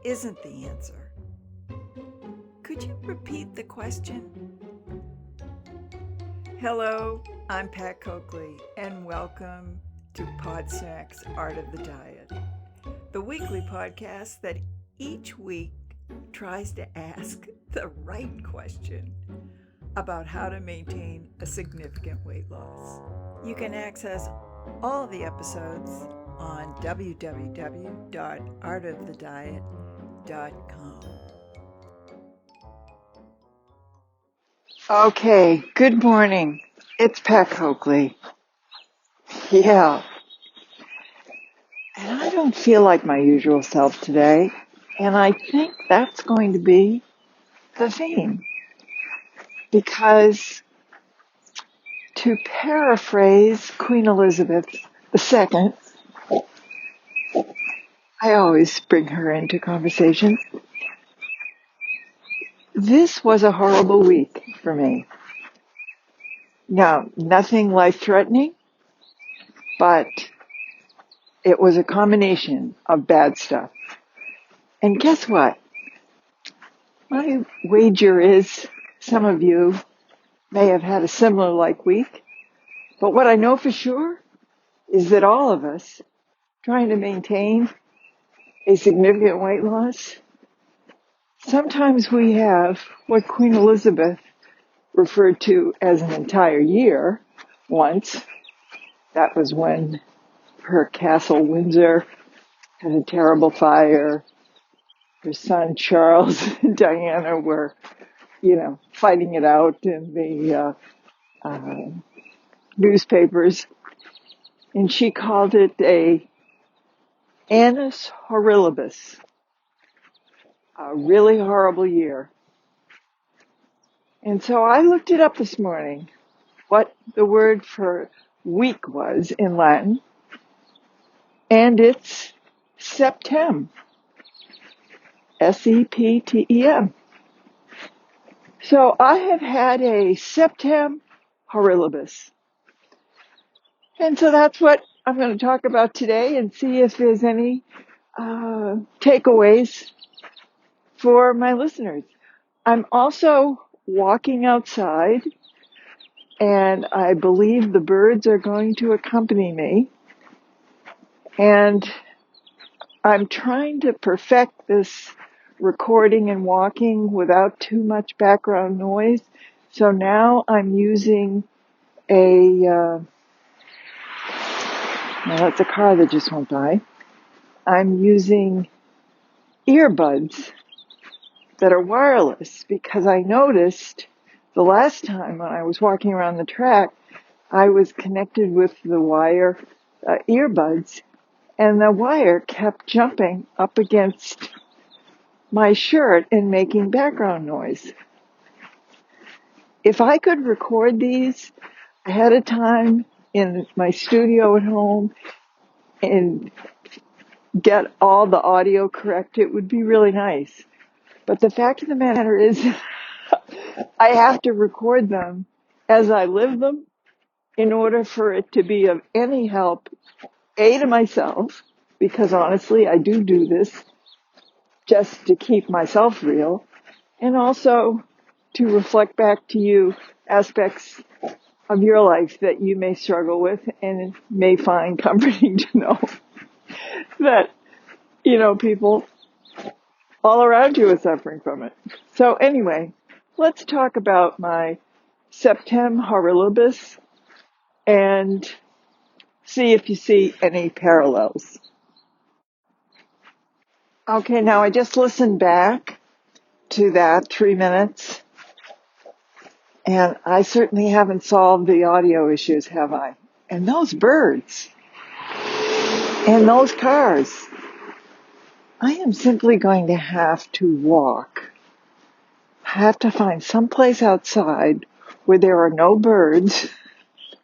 isn't the answer. Could you repeat the question? Hello, I'm Pat Coakley, and welcome to PODSNACKS Art of the Diet, the weekly podcast that each week tries to ask the right question about how to maintain a significant weight loss. You can access all the episodes on www.ArtoftheDiet.com. Okay, good morning. It's Pat Coakley. Yeah. And I don't feel like my usual self today, and I think that's going to be the theme. Because, to paraphrase Queen Elizabeth II, I always bring her into conversation. This was a horrible week for me. Now, nothing life-threatening, but it was a combination of bad stuff. And guess what? My wager is some of you may have had a similar like week, but what I know for sure is that all of us trying to maintain a significant weight loss, sometimes we have what Queen Elizabeth referred to as an entire year once. That was when her castle Windsor had a terrible fire. Her son Charles and Diana were, fighting it out in the newspapers. And she called it a annus horribilis, a really horrible year. And so I looked it up this morning, what the word for week was in Latin, and it's Septem, Septem. So I have had a Septem horribilis. And so that's what I'm going to talk about today and see if there's any takeaways for my listeners. I'm also walking outside, and I believe the birds are going to accompany me. And I'm trying to perfect this recording and walking without too much background noise. So now I'm using now that's a car that just went by. I'm using earbuds that are wireless because I noticed the last time when I was walking around the track, I was connected with the wire earbuds, and the wire kept jumping up against my shirt and making background noise. If I could record these ahead of time in my studio at home and get all the audio correct, it would be really nice. But the fact of the matter is, I have to record them as I live them in order for it to be of any help, A, to myself, because honestly, I do this just to keep myself real, and also to reflect back to you aspects of your life that you may struggle with and may find comforting to know that, people all around you are suffering from it. So anyway, let's talk about my Septem horribilis and see if you see any parallels. Okay, now I just listened back to that 3 minutes, and I certainly haven't solved the audio issues, have I? And those birds, and those cars, I am simply going to have to walk. I have to find some place outside where there are no birds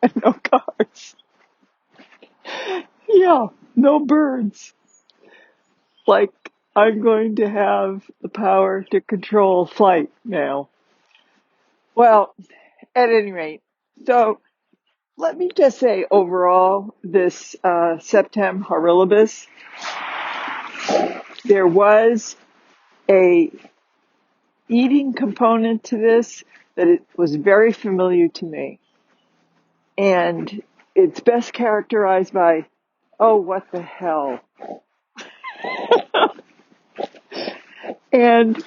and no cars. Yeah, no birds. Like, I'm going to have the power to control flight now. Well, at any rate, so let me just say overall, this Septem horribilis, there was a eating component to this that it was very familiar to me. And it's best characterized by, oh, what the hell? And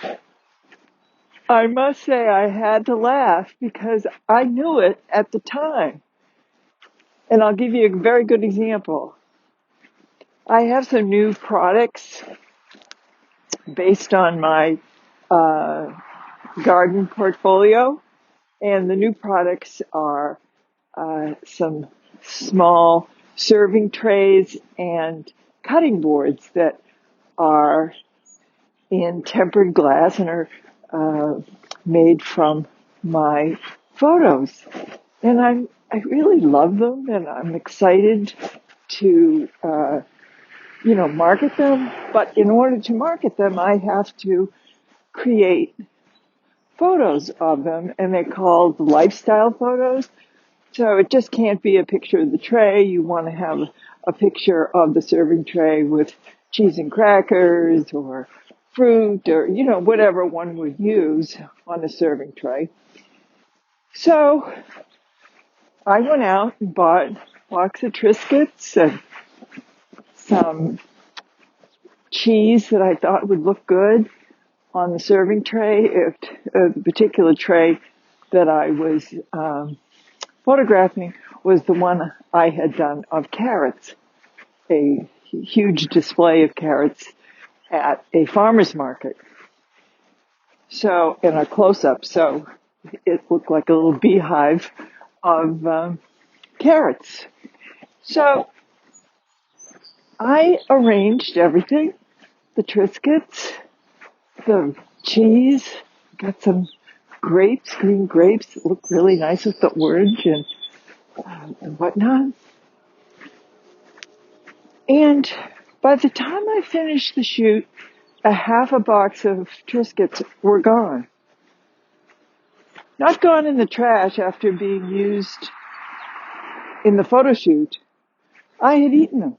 I must say I had to laugh because I knew it at the time. And I'll give you a very good example. I have some new products based on my garden portfolio. And the new products are some small serving trays and cutting boards that are in tempered glass and are made from my photos. And I really love them, and I'm excited to market them. But in order to market them, I have to create photos of them, and they're called lifestyle photos. So it just can't be a picture of the tray. You want to have a picture of the serving tray with cheese and crackers or fruit or, whatever one would use on a serving tray. So I went out and bought a box of Triscuits and some cheese that I thought would look good on the serving tray. The particular tray that I was photographing was the one I had done of carrots, a huge display of carrots at a farmer's market. So, in a close-up, so it looked like a little beehive of carrots. So, I arranged everything, the Triscuits, the cheese, got some grapes, green grapes that look really nice with the orange and whatnot. And by the time I finished the shoot, a half a box of Triscuits were gone. Not gone in the trash after being used in the photo shoot. I had eaten them.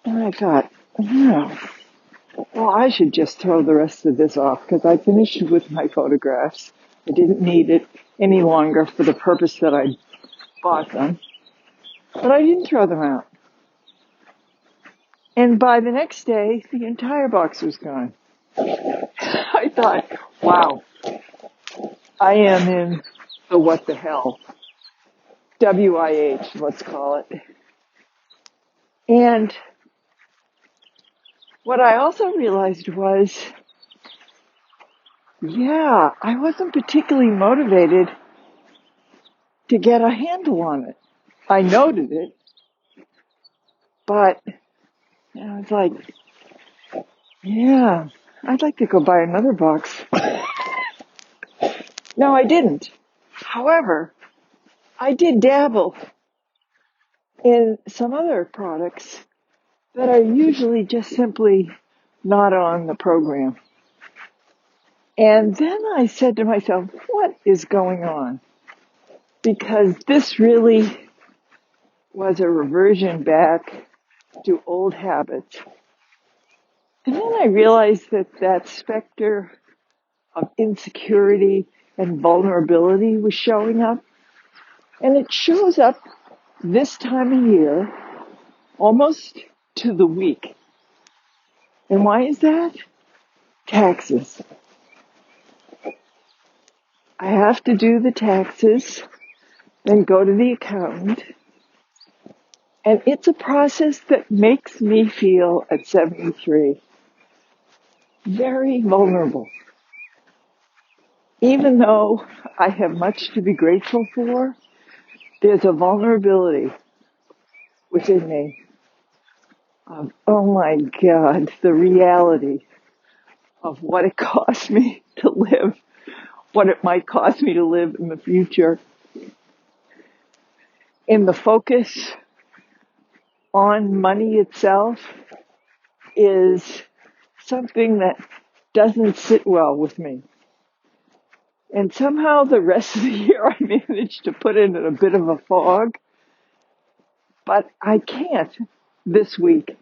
And I thought, well, I should just throw the rest of this off because I finished with my photographs. I didn't need it any longer for the purpose that I bought them. But I didn't throw them out. And by the next day, the entire box was gone. I thought, wow, I am in the what the hell. WIH, let's call it. And what I also realized was, I wasn't particularly motivated to get a handle on it. I noted it, but I was like, I'd like to go buy another box. No, I didn't. However, I did dabble in some other products that are usually just simply not on the program. And then I said to myself, what is going on? Because this really was a reversion back to old habits. And then I realized that specter of insecurity and vulnerability was showing up. And it shows up this time of year, almost to the week. And why is that? Taxes. I have to do the taxes, then go to the accountant. And it's a process that makes me feel at 73 very vulnerable. Even though I have much to be grateful for, there's a vulnerability within me of, oh my God, the reality of what it costs me to live, what it might cost me to live in the future. And the focus on money itself is something that doesn't sit well with me. And somehow the rest of the year I managed to put in a bit of a fog, but I can't this week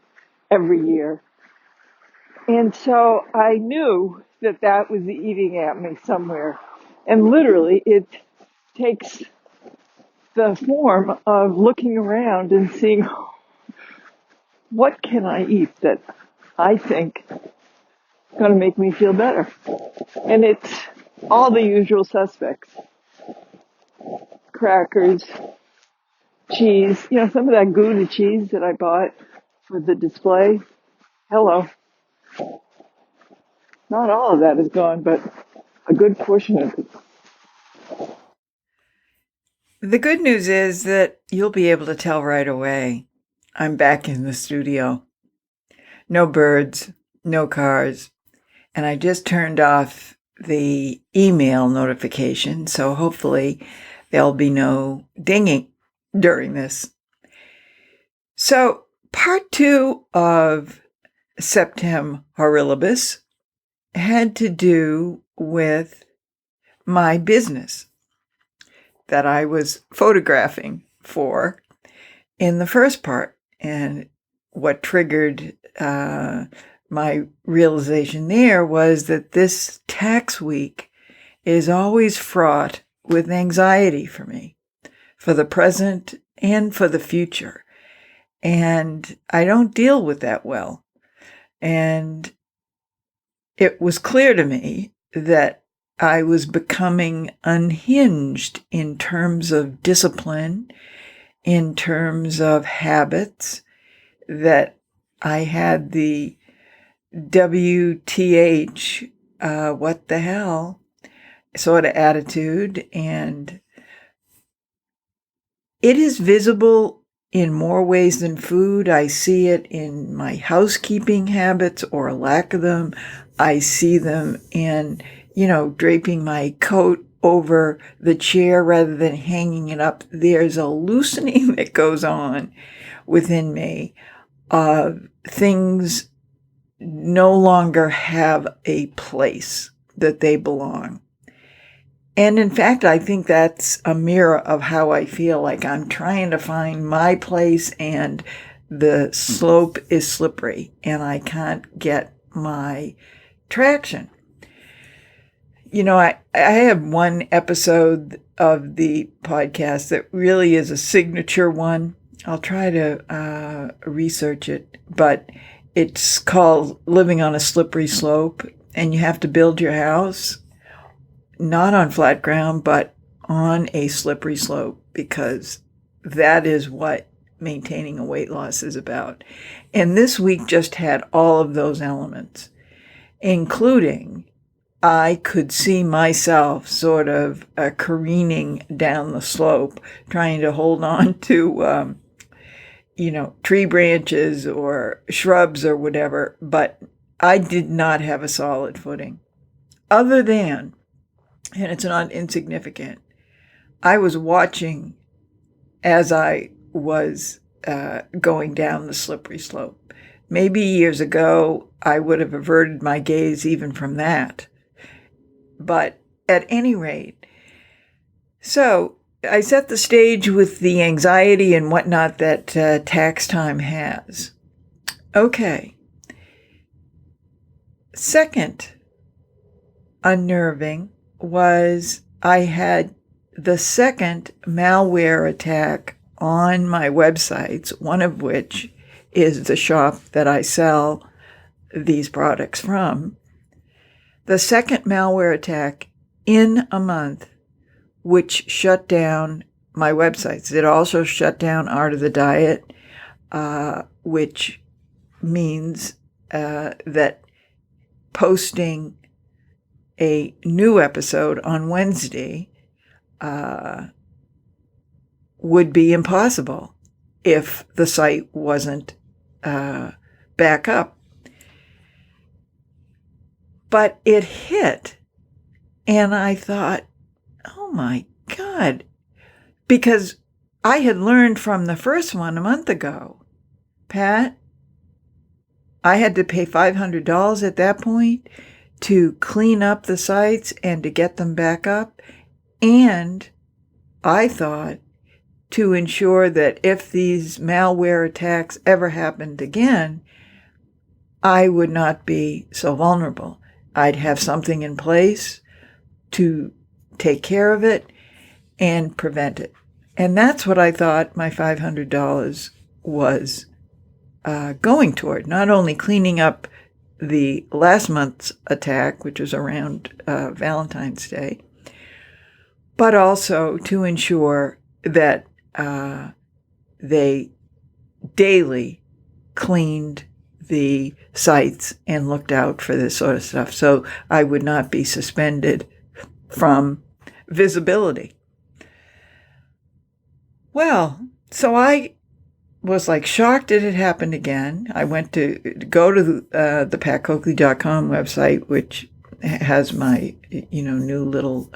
every year. And so I knew that that was eating at me somewhere. And literally, it takes the form of looking around and seeing what can I eat that I think is going to make me feel better. And it's all the usual suspects. Crackers, cheese, some of that Gouda cheese that I bought for the display. Hello. Not all of that is gone, but a good portion of it. The good news is that you'll be able to tell right away. I'm back in the studio. No birds, no cars, and I just turned off the email notification, so hopefully there'll be no dinging during this. So, part 2 of Septem Horribilis had to do with my business that I was photographing for in the first part. And what triggered my realization there was that this tax week is always fraught with anxiety for me, for the present and for the future. And I don't deal with that well. And it was clear to me that I was becoming unhinged in terms of discipline, in terms of habits, that I had the WTH, what the hell, sort of attitude. And it is visible in more ways than food. I see it in my housekeeping habits or lack of them. I see them in, draping my coat over the chair rather than hanging it up. There's a loosening that goes on within me. Things no longer have a place that they belong. And in fact, I think that's a mirror of how I feel. Like I'm trying to find my place and the slope is slippery and I can't get my traction. I have one episode of the podcast that really is a signature one. I'll try to research it, but it's called Living on a Slippery Slope, and you have to build your house not on flat ground, but on a slippery slope, because that is what maintaining a weight loss is about. And this week just had all of those elements, including I could see myself sort of careening down the slope, trying to hold on to, tree branches or shrubs or whatever, but I did not have a solid footing. Other than, and it's not insignificant, I was watching as I was going down the slippery slope. Maybe years ago, I would have averted my gaze even from that. But at any rate, so I set the stage with the anxiety and whatnot that tax time has. Okay. Second, unnerving was I had the second malware attack on my websites, one of which is the shop that I sell these products from. The second malware attack in a month, which shut down my websites. It also shut down Art of the Diet, which means that posting a new episode on Wednesday would be impossible if the site wasn't back up. But it hit, and I thought, oh my God, because I had learned from the first one a month ago. Pat, I had to pay $500 at that point to clean up the sites and to get them back up. And I thought to ensure that if these malware attacks ever happened again, I would not be so vulnerable. I'd have something in place to take care of it and prevent it. And that's what I thought my $500 was going toward. Not only cleaning up the last month's attack, which was around Valentine's Day, but also to ensure that they daily cleaned the sites and looked out for this sort of stuff, so I would not be suspended from visibility. Well, so I was like shocked it had happened again. I went to go to the PatCoakley.com website, which has my new little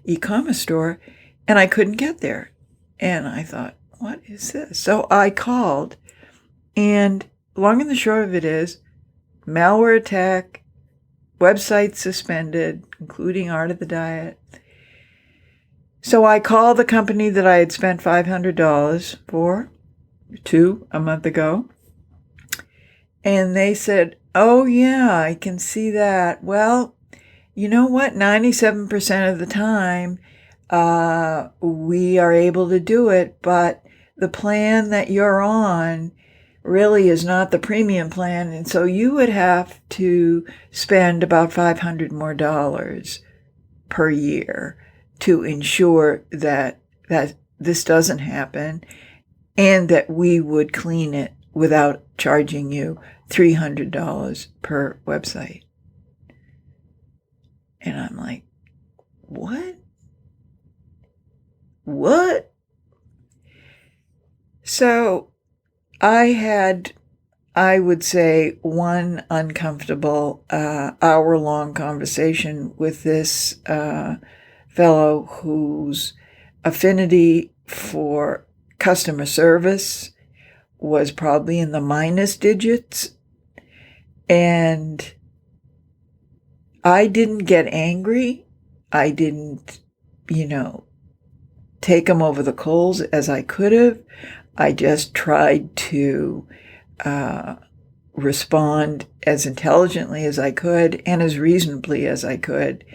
e-commerce store, and I couldn't get there. And I thought, what is this? So I called, and long and the short of it is, malware attack, website suspended, including Art of the Diet. So I called the company that I had spent $500 to a month ago, and they said, oh yeah, I can see that. Well, you know what? 97% of the time, we are able to do it, but the plan that you're on really is not the premium plan, and so you would have to spend about $500 more per year to ensure that this doesn't happen, and that we would clean it without charging you $300 per website. And I'm like, what? What? So I had, I would say, one uncomfortable hour-long conversation with this fellow whose affinity for customer service was probably in the minus digits. And I didn't get angry. I didn't, take him over the coals as I could have. I just tried to respond as intelligently as I could and as reasonably as I could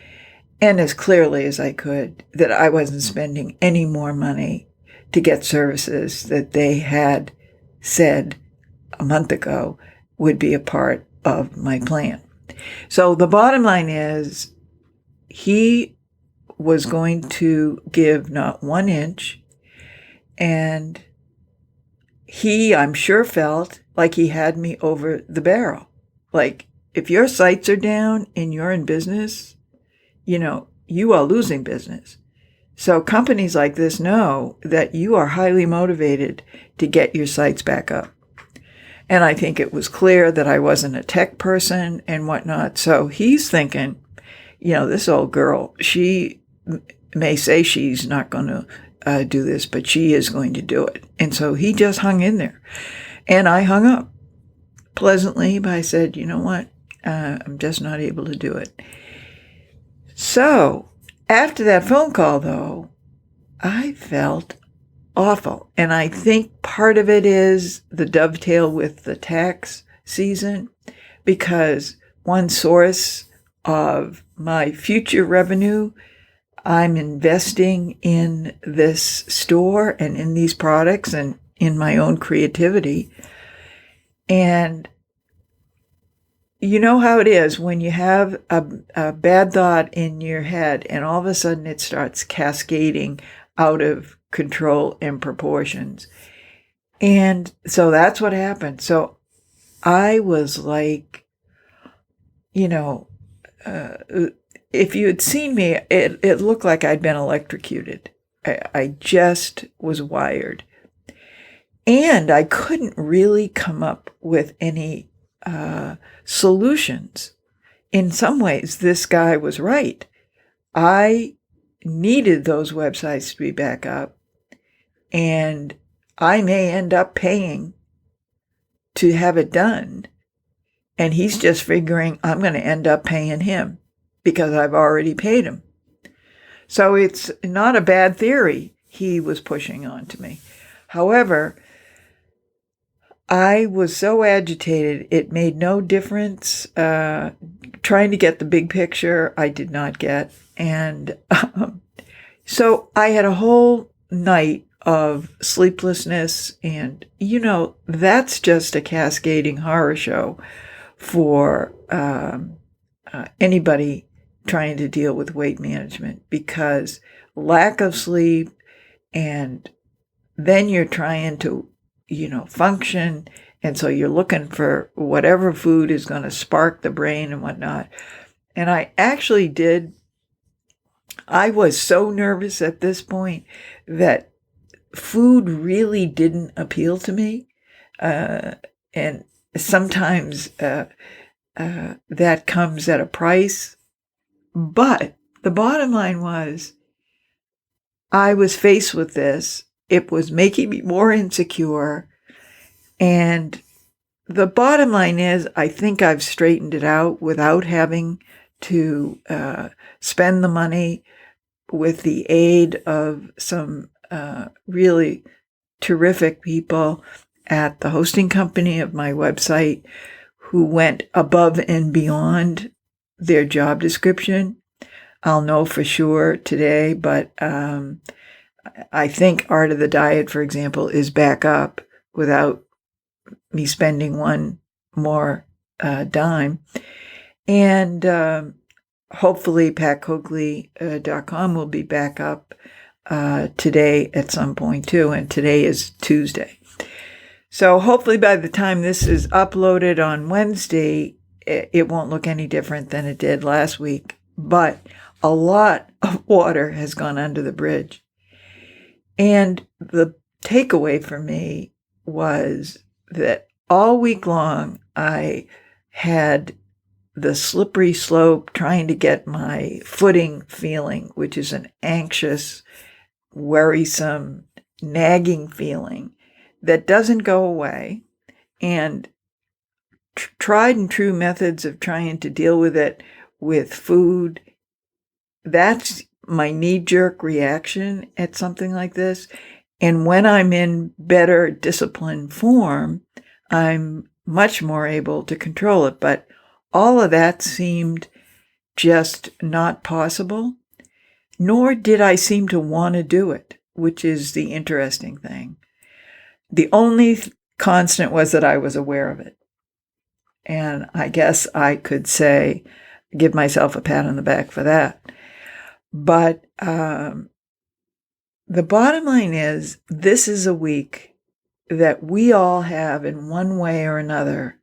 and as clearly as I could that I wasn't spending any more money to get services that they had said a month ago would be a part of my plan. So the bottom line is he was going to give not 1 inch, and he, I'm sure, felt like he had me over the barrel. Like, if your sites are down and you're in business, you are losing business. So companies like this know that you are highly motivated to get your sites back up. And I think it was clear that I wasn't a tech person and whatnot. So he's thinking, this old girl, she may say she's not going to do this, but she is going to do it. And so he just hung in there. And I hung up pleasantly, but I said, you know what? I'm just not able to do it. So after that phone call, though, I felt awful. And I think part of it is the dovetail with the tax season, because one source of my future revenue, I'm investing in this store and in these products and in my own creativity. And you know how it is when you have a bad thought in your head and all of a sudden it starts cascading out of control and proportions. And so that's what happened. So I was like, if you had seen me, it looked like I'd been electrocuted. I just was wired. And I couldn't really come up with any solutions. In some ways, this guy was right. I needed those websites to be back up, and I may end up paying to have it done. And he's just figuring I'm going to end up paying him because I've already paid him. So it's not a bad theory he was pushing on to me. However, I was so agitated, it made no difference. Trying to get the big picture, I did not get. And so I had a whole night of sleeplessness, and that's just a cascading horror show for anybody trying to deal with weight management, because lack of sleep, and then you're trying to function, and so you're looking for whatever food is going to spark the brain and whatnot. And I was so nervous at this point that food really didn't appeal to me. And sometimes that comes at a price. But the bottom line was, I was faced with this. It was making me more insecure. And the bottom line is, I think I've straightened it out without having to spend the money, with the aid of some really terrific people at the hosting company of my website, who went above and beyond their job description. I'll know for sure today, but I think Art of the Diet, for example, is back up without me spending one more dime. And hopefully PatCoakley.com will be back up today at some point too, and today is Tuesday. So hopefully by the time this is uploaded on Wednesday, it won't look any different than it did last week. But a lot of water has gone under the bridge. And the takeaway for me was that all week long I had the slippery slope, trying to get my footing feeling, which is an anxious, worrisome, nagging feeling that doesn't go away, and tried and true methods of trying to deal with it with food. That's my knee-jerk reaction at something like this. And when I'm in better disciplined form, I'm much more able to control it. But all of that seemed just not possible, nor did I seem to want to do it, which is the interesting thing. The only constant was that I was aware of it. And I guess I could give myself a pat on the back for that. But the bottom line is, this is a week that we all have, in one way or another,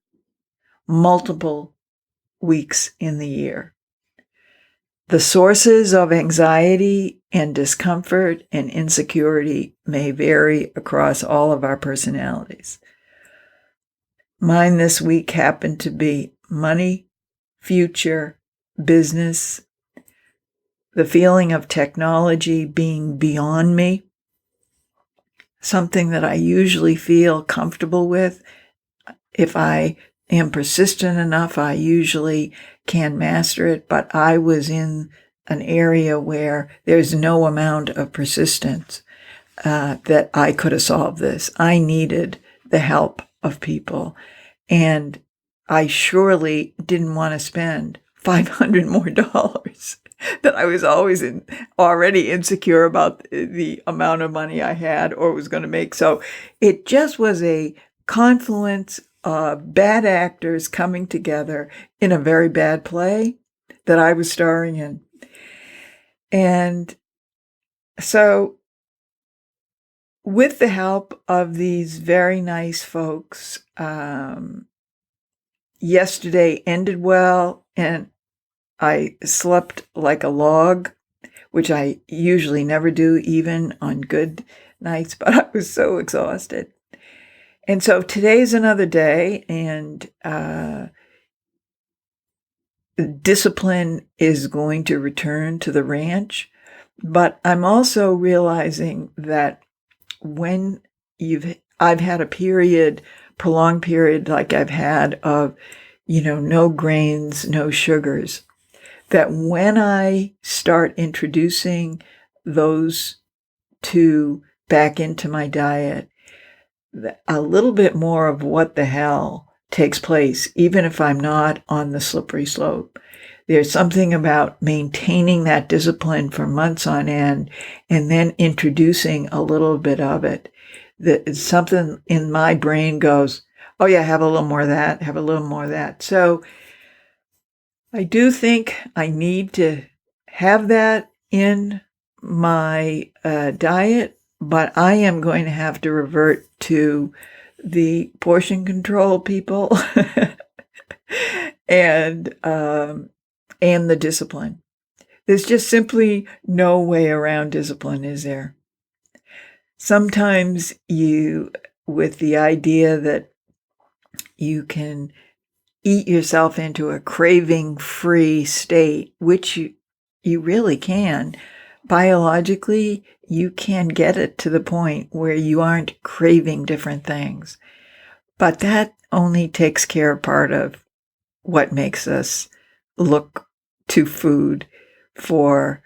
multiple weeks in the year. The sources of anxiety and discomfort and insecurity may vary across all of our personalities. Mine this week happened to be money, future, business, the feeling of technology being beyond me, something that I usually feel comfortable with. If I am persistent enough, I usually can master it, but I was in an area where there's no amount of persistence that I could have solved this. I needed the help of people, and I surely didn't want to spend $500 more that I was already insecure about the amount of money I had or was going to make. So it just was a confluence of bad actors coming together in a very bad play that I was starring in. And so with the help of these very nice folks, yesterday ended well, and I slept like a log, which I usually never do, even on good nights, but I was so exhausted. And so today's another day, and discipline is going to return to the ranch. But I'm also realizing that when I've had a prolonged period like I've had of, no grains, no sugars, that when I start introducing those two back into my diet, a little bit more of what the hell takes place, even if I'm not on the slippery slope. There's something about maintaining that discipline for months on end and then introducing a little bit of it. That something in my brain goes, oh yeah, have a little more of that, have a little more of that. So I do think I need to have that in my diet, but I am going to have to revert to the portion control people and the discipline. There's just simply no way around discipline, is there? Sometimes with the idea that you can eat yourself into a craving-free state, which you really can. Biologically, you can get it to the point where you aren't craving different things. But that only takes care of part of what makes us look to food for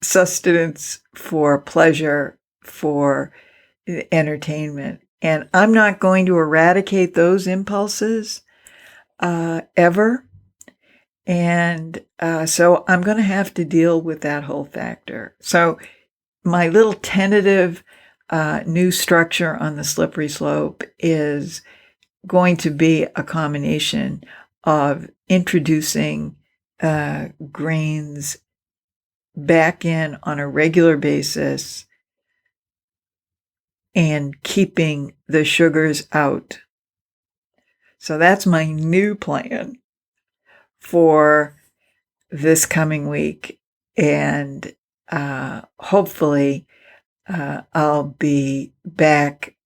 sustenance, for pleasure, for entertainment. And I'm not going to eradicate those impulses ever. And so I'm going to have to deal with that whole factor. So my little tentative new structure on the slippery slope is going to be a combination of introducing grains back in on a regular basis and keeping the sugars out. So that's my new plan for this coming week. And hopefully I'll be back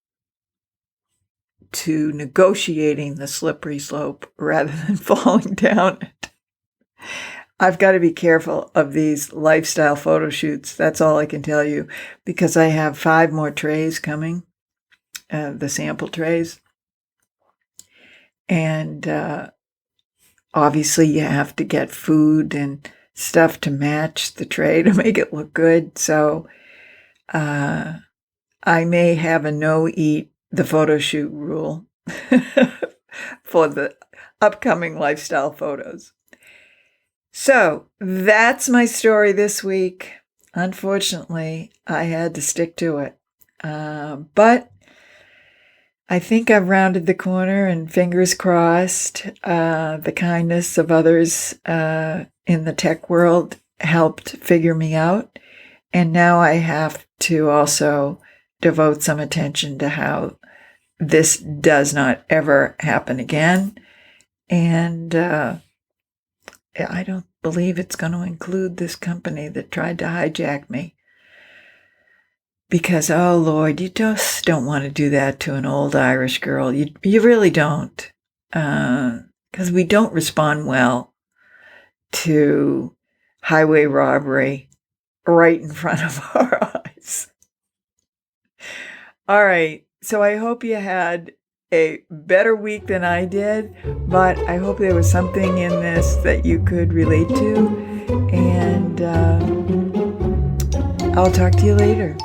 to negotiating the slippery slope rather than falling down it. I've got to be careful of these lifestyle photo shoots. That's all I can tell you, because I have 5 more trays coming, the sample trays. And obviously you have to get food and stuff to match the tray to make it look good. So I may have a no-eat the photo shoot rule for the upcoming lifestyle photos. So that's my story this week. Unfortunately, I had to stick to it. But I think I've rounded the corner, and fingers crossed, the kindness of others in the tech world helped figure me out. And now I have to also devote some attention to how this does not ever happen again. And I don't believe it's going to include this company that tried to hijack me. Because, oh Lord, you just don't want to do that to an old Irish girl. You really don't. Because we don't respond well to highway robbery right in front of our eyes. All right. So I hope you had a better week than I did, but I hope there was something in this that you could relate to. And I'll talk to you later.